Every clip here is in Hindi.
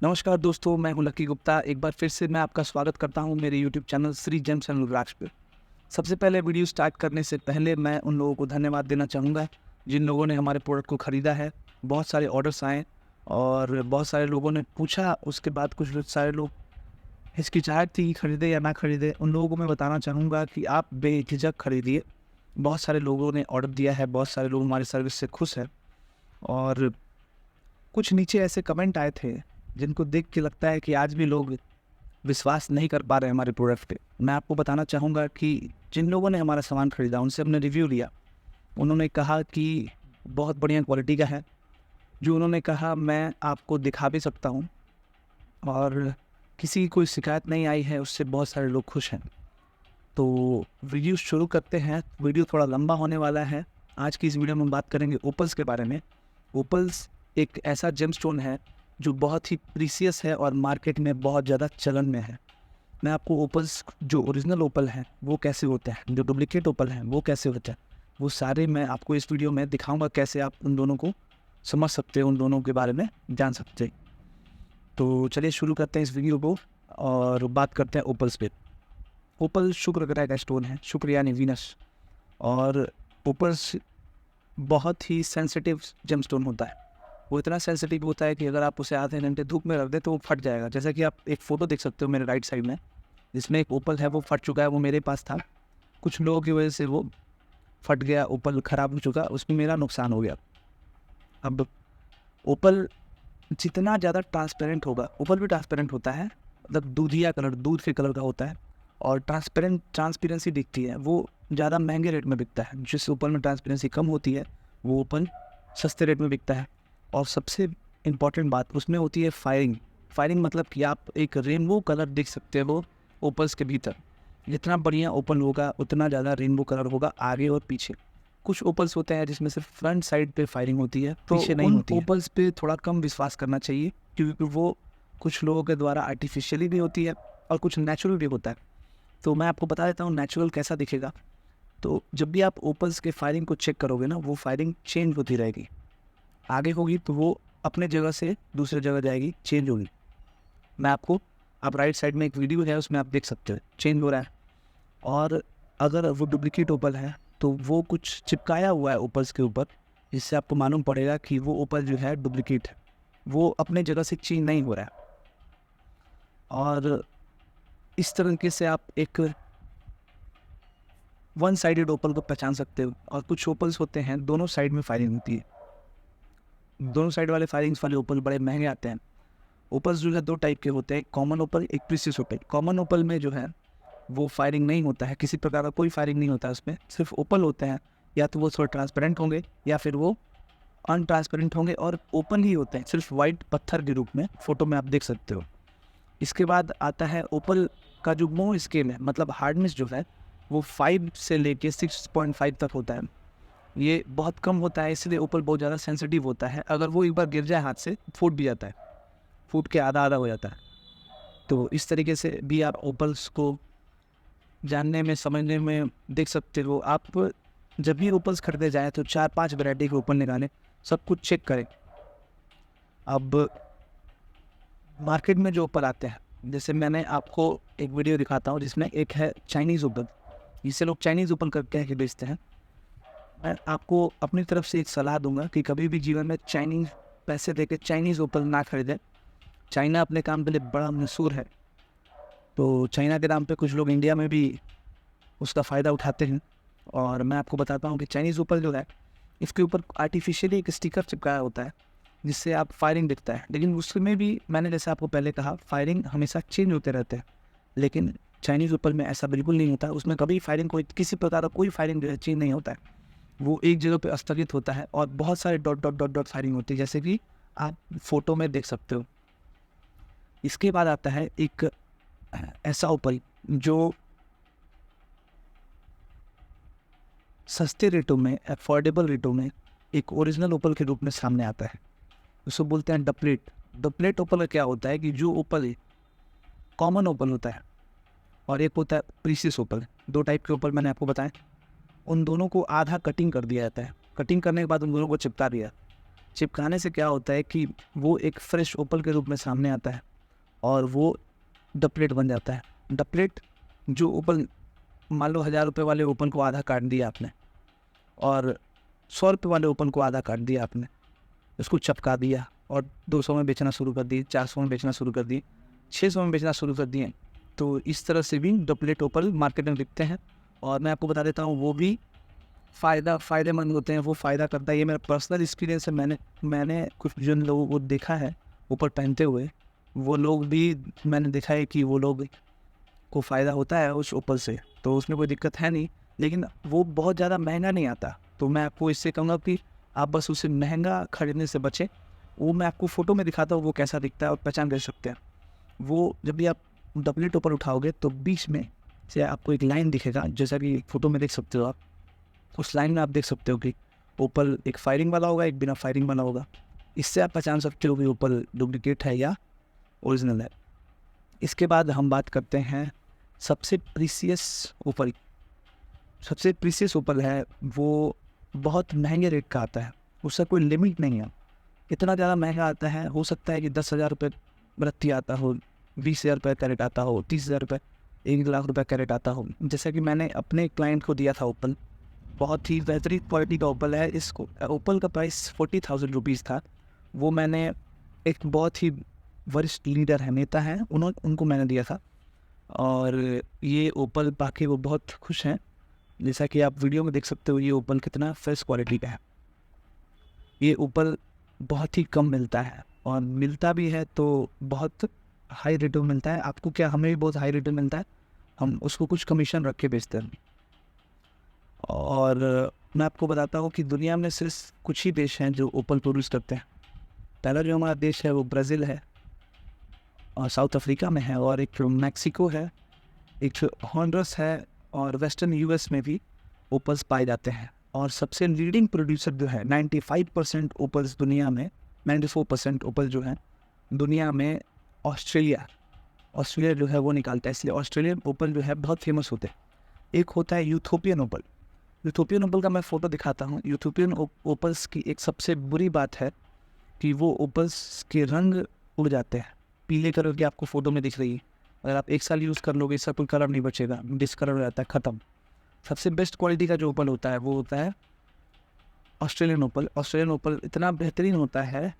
नमस्कार दोस्तों, मैं हूं लकी गुप्ता। एक बार फिर से मैं आपका स्वागत करता हूं मेरे YouTube channel Shri James and Rudraksha पे। सबसे पहले वीडियो स्टार्ट करने से पहले मैं उन लोगों को धन्यवाद देना चाहूँगा जिन लोगों ने हमारे प्रोडक्ट को ख़रीदा है। बहुत सारे ऑर्डर्स आए और बहुत सारे लोगों ने पूछा, उसके बाद सारे लोग हिचकिचाहट थी कि खरीदे या ना खरीदे। उन लोगों को मैं बताना चाहूँगा कि आप बेझिझक खरीदिए। बहुत सारे लोगों ने ऑर्डर दिया है, बहुत सारे लोग हमारी सर्विस से खुश हैं। और कुछ नीचे ऐसे कमेंट आए थे जिनको देख के लगता है कि आज भी लोग विश्वास नहीं कर पा रहे हैं हमारे प्रोडक्ट पे। मैं आपको बताना चाहूँगा कि जिन लोगों ने हमारा सामान खरीदा, उनसे हमने रिव्यू लिया। उन्होंने कहा कि बहुत बढ़िया क्वालिटी का है। जो उन्होंने कहा मैं आपको दिखा भी सकता हूँ और किसी की कोई शिकायत नहीं आई है, उससे बहुत सारे लोग खुश हैं। तो वीडियो शुरू करते हैं। वीडियो थोड़ा लंबा होने वाला है। आज की इस वीडियो में हम बात करेंगे ओपल्स के बारे में। ओपल्स एक ऐसा जेमस्टोन है जो बहुत ही प्रीसियस है और मार्केट में बहुत ज़्यादा चलन में है। मैं आपको ओपल्स जो ओरिजिनल ओपल हैं वो कैसे होते हैं, जो डुप्लीकेट ओपल हैं वो कैसे होते हैं, वो सारे मैं आपको इस वीडियो में दिखाऊंगा। कैसे आप उन दोनों को समझ सकते हो, उन दोनों के बारे में जान सकते हैं। तो चलिए शुरू करते हैं इस वीडियो को और बात करते हैं ओपल्स पे। ओपल शुक्र ग्रह का स्टोन है, शुक्र यानी वीनस। और ओपल्स बहुत ही सेंसिटिव जेमस्टोन होता है। वो इतना सेंसिटिव होता है कि अगर आप उसे आधे घंटे धूप में रख दें तो वो फट जाएगा। जैसा कि आप एक फ़ोटो देख सकते हो मेरे राइट साइड में, जिसमें एक ओपल है वो फट चुका है। वो मेरे पास था, कुछ लोगों की वजह से वो फट गया, ओपल ख़राब हो चुका, उसमें मेरा नुकसान हो गया। अब ओपल जितना ज़्यादा ट्रांसपेरेंट होगा, ओपल भी ट्रांसपेरेंट होता है, मतलब दूधिया कलर, दूध के कलर का होता है और ट्रांसपेरेंसी दिखती है, वो ज़्यादा महंगे रेट में बिकता है। जिस ओपल में ट्रांसपेरेंसी कम होती है वो ओपल सस्ते रेट में बिकता है। और सबसे इम्पॉर्टेंट बात उसमें होती है फायरिंग। फायरिंग मतलब कि आप एक रेनबो कलर देख सकते हो ओपल्स के भीतर। जितना बढ़िया ओपल होगा उतना ज़्यादा रेनबो कलर होगा आगे और पीछे। कुछ ओपल्स होते हैं जिसमें सिर्फ फ्रंट साइड पे फायरिंग होती है, तो पीछे नहीं उन होती है। ओपल्स पे थोड़ा कम विश्वास करना चाहिए, क्योंकि वो कुछ लोगों के द्वारा आर्टिफिशियली भी होती है और कुछ नेचुरल भी होता है। तो मैं आपको बता देता हूँ नेचुरल कैसा दिखेगा। तो जब भी आप ओपल्स के फायरिंग को चेक करोगे ना, वो फायरिंग चेंज होती रहेगी। आगे होगी तो वो अपने जगह से दूसरे जगह जाएगी, चेंज होगी। मैं आपको, आप राइट साइड में एक वीडियो है उसमें आप देख सकते हो चेंज हो रहा है। और अगर वो डुप्लीकेट ओपल है तो वो कुछ चिपकाया हुआ है ओपल्स के ऊपर, जिससे आपको मालूम पड़ेगा कि वो ओपल जो है डुप्लीकेट है, वो अपने जगह से चेंज नहीं हो रहा है। और इस तरीके से आप एक वन साइडेड ओपल को पहचान सकते हो। और कुछ ओपल्स होते हैं दोनों साइड में फायरिंग होती है। दोनों साइड वाले फायरिंग्स वाले ओपल बड़े महंगे आते हैं। ओपल्स जो है दो टाइप के होते हैं, एक कॉमन ओपल, एक प्रीसियस ओपल। कॉमन ओपल में जो है वो फायरिंग नहीं होता है, किसी प्रकार का कोई फायरिंग नहीं होता है उसमें, सिर्फ ओपल होते हैं। या तो वो थोड़ा ट्रांसपेरेंट होंगे या फिर वो अनट्रांसपेरेंट होंगे और ओपन ही होते हैं, सिर्फ वाइट पत्थर के रूप में, फोटो में आप देख सकते हो। इसके बाद आता है ओपल का जो मोह स्केल है, मतलब हार्डनेस जो है वो 5 से लेके 6.5 तक होता है। ये बहुत कम होता है, इसलिए ओपल बहुत ज़्यादा सेंसिटिव होता है। अगर वो एक बार गिर जाए हाथ से फूट भी जाता है, फूट के आधा आधा हो जाता है। तो इस तरीके से भी आप ओपल्स को जानने में, समझने में देख सकते हो। आप जब भी ओपल्स खरीदे जाए तो 4-5 वैरायटी के ओपल निकालें, सब कुछ चेक करें। अब मार्केट में जो ओपल आते हैं, जैसे मैंने आपको एक वीडियो दिखाता हूँ जिसमें एक है चाइनीज़ ओपल, जिसे लोग चाइनीज़ ओपल कर कह के बेचते हैं। मैं आपको अपनी तरफ से एक सलाह दूंगा कि कभी भी जीवन में चाइनीज़ पैसे देके चाइनीज़ ओपल ना खरीदें। चाइना अपने काम के लिए बड़ा मशहूर है, तो चाइना के नाम पे कुछ लोग इंडिया में भी उसका फ़ायदा उठाते हैं। और मैं आपको बताता हूँ कि चाइनीज़ ओपल जो है, इसके ऊपर आर्टिफिशियली एक स्टिकर चिपकाया होता है जिससे आप फायरिंग दिखता है। लेकिन उसमें भी मैंने जैसे आपको पहले कहा, फायरिंग हमेशा चेंज होते रहते हैं। लेकिन चाइनीज़ ओपल में ऐसा बिल्कुल नहीं होता, उसमें कभी फायरिंग, कोई किसी प्रकार का कोई फायरिंग जो है चेंज नहीं होता है। वो एक जगह पे स्थगित होता है और बहुत सारे dot dot dot dot firing होती है, जैसे कि आप फोटो में देख सकते हो। इसके बाद आता है एक ऐसा ओपल जो सस्ते रेटों में, अफोर्डेबल रेटों में एक ओरिजिनल ओपल के रूप में सामने आता है। उसको बोलते हैं डपलेट। डपलेट ओपल का क्या होता है कि जो ओपल कॉमन ओपल होता है और एक होता है प्रीसियस ओपल। दो टाइप के ओपल मैंने आपको बताया। उन दोनों को आधा कटिंग कर दिया जाता है। कटिंग करने के बाद उन दोनों को चिपका दिया। चिपकाने से क्या होता है कि वो एक फ्रेश ओपल के रूप में सामने आता है और वो डुप्लीकेट बन जाता है। डुप्लीकेट जो ओपल, मान लो 1000 रुपये वाले ओपन को आधा काट दिया आपने और 100 रुपये वाले ओपन को आधा काट दिया आपने, उसको चपका दिया और 200 में बेचना शुरू कर दिए, 400 में बेचना शुरू कर दिए, 600 में बेचना शुरू कर दिए। तो इस तरह से भी डुप्लीकेट ओपल मार्केट में बिकते हैं। और मैं आपको बता देता हूँ वो भी फ़ायदेमंद होते हैं, वो फ़ायदा करता है। ये मेरा पर्सनल एक्सपीरियंस है। मैंने कुछ जिन लोगों को देखा है ऊपर पहनते हुए, वो लोग भी मैंने देखा है कि वो लोग को फ़ायदा होता है उस ओपल से, तो उसमें कोई दिक्कत है नहीं। लेकिन वो बहुत ज़्यादा महंगा नहीं आता, तो मैं आपको इससे कहूँगा कि आप बस उसे महंगा खरीदने से बचें। वो मैं आपको फ़ोटो में दिखाता हूँ वो कैसा दिखता है और पहचान कर सकते हैं। वो जब भी आप डुप्लीकेट ओपल उठाओगे तो बीच में से आपको एक लाइन दिखेगा, जैसा कि फ़ोटो में देख सकते हो आप। उस लाइन में आप देख सकते हो कि ओपल एक फायरिंग वाला होगा, एक बिना फायरिंग वाला होगा। इससे आप पहचान सकते हो कि ओपल डुप्लीकेट है या ओरिजिनल है। इसके बाद हम बात करते हैं सबसे प्रीसियस ओपल। सबसे प्रीसियस ओपल है वो बहुत महंगे रेट का आता है, उसका कोई लिमिट नहीं है। इतना ज़्यादा महंगा आता है, हो सकता है कि 10,000 रुपये रत्ती आता हो, 20,000 रुपये कैरेट आता हो, 30,000 रुपये, 1,00,000 रुपये कैरेट आता हो। जैसा कि मैंने अपने क्लाइंट को दिया था ओपल, बहुत ही बेहतरीन क्वालिटी का ओपल है। इसको ओपल का प्राइस 40,000 रुपीज़ था। वो मैंने एक बहुत ही वरिष्ठ लीडर है, नेता हैं, उनको मैंने दिया था और ये ओपल पाके वो बहुत खुश हैं। जैसा कि आप वीडियो में देख सकते हो ये ओपल कितना फ्रेश क्वालिटी का है। ये ओपल बहुत ही कम मिलता है और मिलता भी है तो बहुत हाई रेट में मिलता है। आपको क्या, हमें भी बहुत हाई रेट में मिलता है, हम उसको कुछ कमीशन रख के बेचते हैं। और मैं आपको बताता हूँ कि दुनिया में सिर्फ कुछ ही देश हैं जो ओपल प्रोड्यूस करते हैं। पहला जो हमारा देश है वो ब्राज़ील है और साउथ अफ्रीका में है, और एक मैक्सिको है, एक हॉन्डुरस है, और वेस्टर्न यूएस में भी ओपल्स पाए जाते हैं। और सबसे लीडिंग प्रोड्यूसर जो है 95% ओपल्स दुनिया में, 94% ओपल जो है दुनिया में ऑस्ट्रेलिया जो है वो निकालता है। इसलिए ऑस्ट्रेलियन ओपल जो है बहुत फेमस होते हैं। एक होता है यूथोपियन ओपल। यूथोपियन ओपल का मैं फ़ोटो दिखाता हूँ। यूथोपियन ओपल्स की एक सबसे बुरी बात है कि वो ओपल्स के रंग उड़ जाते हैं। पीले कलर की आपको फ़ोटो में दिख रही है, अगर आप 1 साल यूज़ कर लोगे इसका कोई कलर नहीं बचेगा, डिसकलर हो जाता है, ख़त्म। सबसे बेस्ट क्वालिटी का जो ओपल होता है वो होता है ऑस्ट्रेलियन ओपल। ऑस्ट्रेलियन ओपल इतना बेहतरीन होता है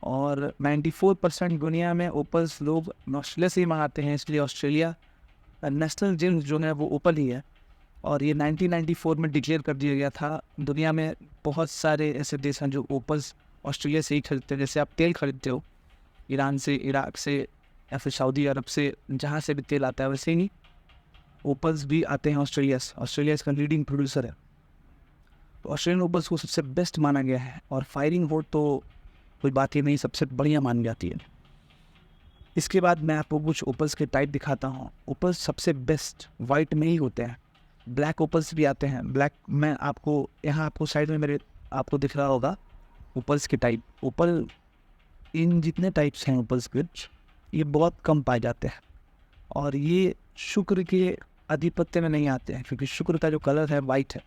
और 94% दुनिया में ओपल्स लोग ऑस्ट्रेलिया से ही मंगाते हैं। इसलिए ऑस्ट्रेलिया नेशनल जेम्स जो है वो ओपल ही है। और ये 1994 में डिक्लेयर कर दिया गया था। दुनिया में बहुत सारे ऐसे देश हैं जो ओपल्स ऑस्ट्रेलिया से ही खरीदते हैं। जैसे आप तेल खरीदते हो ईरान से, इराक से, या फिर सऊदी अरब से, जहाँ से भी तेल आता है, वैसे ही ओपल्स भी आते हैं ऑस्ट्रेलिया से। ऑस्ट्रेलिया इसका लीडिंग प्रोड्यूसर है, तो ऑस्ट्रेलियन ओपल्स को सबसे बेस्ट माना गया है। और फायरिंग हो तो कोई बात ही नहीं, सबसे बढ़िया मानी जाती है। इसके बाद मैं आपको कुछ ओपल्स के टाइप दिखाता हूँ। ओपल्स सबसे बेस्ट वाइट में ही होते हैं, ब्लैक ओपल्स भी आते हैं। ब्लैक मैं आपको यहाँ आपको साइड में मेरे आपको दिख रहा होगा ओपल्स के टाइप। ओपल इन जितने टाइप्स हैं ओपल्स के, ये बहुत कम पाए जाते हैं और ये शुक्र के आधिपत्य में नहीं आते हैं, क्योंकि शुक्र का जो कलर है वाइट है।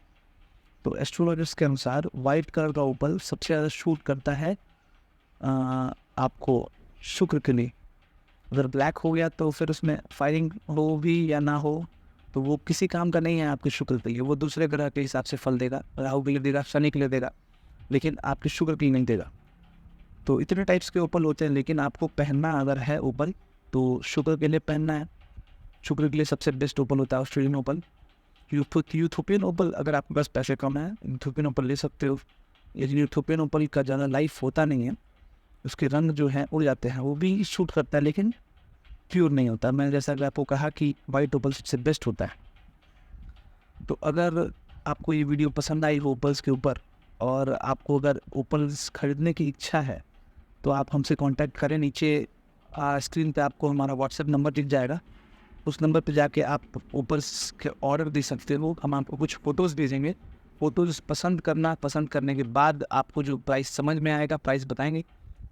तो एस्ट्रोलॉजर्स के अनुसार वाइट कलर का ओपल सबसे ज़्यादा शूट करता है आपको शुक्र के लिए। अगर ब्लैक हो गया तो फिर उसमें फायरिंग हो भी या ना हो तो वो किसी काम का नहीं है आपके शुक्र के लिए। वो दूसरे ग्रह के हिसाब से फल देगा, राहु के लिए देगा, शनि के लिए देगा, लेकिन आपके शुक्र के लिए नहीं देगा। तो इतने टाइप्स के ओपल होते हैं, लेकिन आपको पहनना अगर है ओपल तो शुक्र के लिए पहनना है। शुक्र के लिए सबसे बेस्ट ओपल होता है ऑस्ट्रेलियन ओपल। यूथोपियन ओपल अगर आपके पास पैसे कम है यूथोपियन ओपल ले सकते हो। लेकिन यूथोपियन ओपल का ज़्यादा लाइफ होता नहीं है, उसके रंग जो हैं उड़ जाते हैं। वो भी शूट करता है लेकिन प्योर नहीं होता। मैंने जैसा कि आपको कहा कि वाइट ओपल सबसे बेस्ट होता है। तो अगर आपको ये वीडियो पसंद आई हो ओपल्स के ऊपर, और आपको अगर ओपल्स खरीदने की इच्छा है तो आप हमसे कांटेक्ट करें। नीचे स्क्रीन पे आपको हमारा व्हाट्सएप नंबर दिख जाएगा, उस नंबर पे जाके आप ओपल्स के ऑर्डर दे सकते हो। हम आपको कुछ फ़ोटोज़ भेजेंगे, फ़ोटोज़ पसंद करने के बाद आपको जो प्राइस समझ में आएगा प्राइस बताएंगे।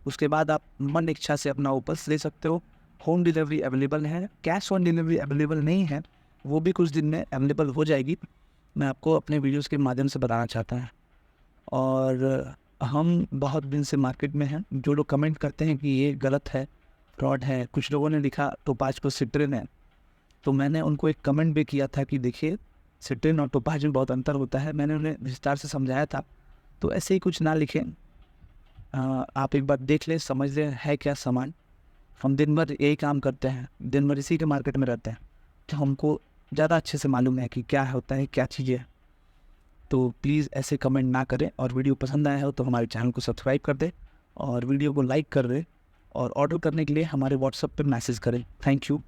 उसके बाद आप मन इच्छा से अपना ओपल्स ले सकते हो। होम डिलीवरी अवेलेबल है, कैश ऑन डिलीवरी अवेलेबल नहीं है, वो भी कुछ दिन में अवेलेबल हो जाएगी। मैं आपको अपने वीडियोज़ के माध्यम से बताना चाहता हूँ। और हम बहुत दिन से मार्केट में हैं। जो लोग कमेंट करते हैं कि ये गलत है, फ्रॉड है, कुछ लोगों ने लिखा टोपाज को सिट्रिन है, तो मैंने उनको एक कमेंट भी किया था कि देखिए सिट्रिन और टोपाज में बहुत अंतर होता है। मैंने उन्हें विस्तार से समझाया था, तो ऐसे ही कुछ ना लिखें। आप एक बार देख लें, समझ लें है क्या सामान। हम दिन भर यही काम करते हैं, दिन भर इसी के मार्केट में रहते हैं, तो हमको ज़्यादा अच्छे से मालूम है कि क्या होता है, क्या चीज़ें हैं। तो प्लीज़ ऐसे कमेंट ना करें, और वीडियो पसंद आया हो तो हमारे चैनल को सब्सक्राइब कर दें और वीडियो को लाइक कर दें, और ऑर्डर करने के लिए हमारे व्हाट्सएप पे मैसेज करें। Thank you.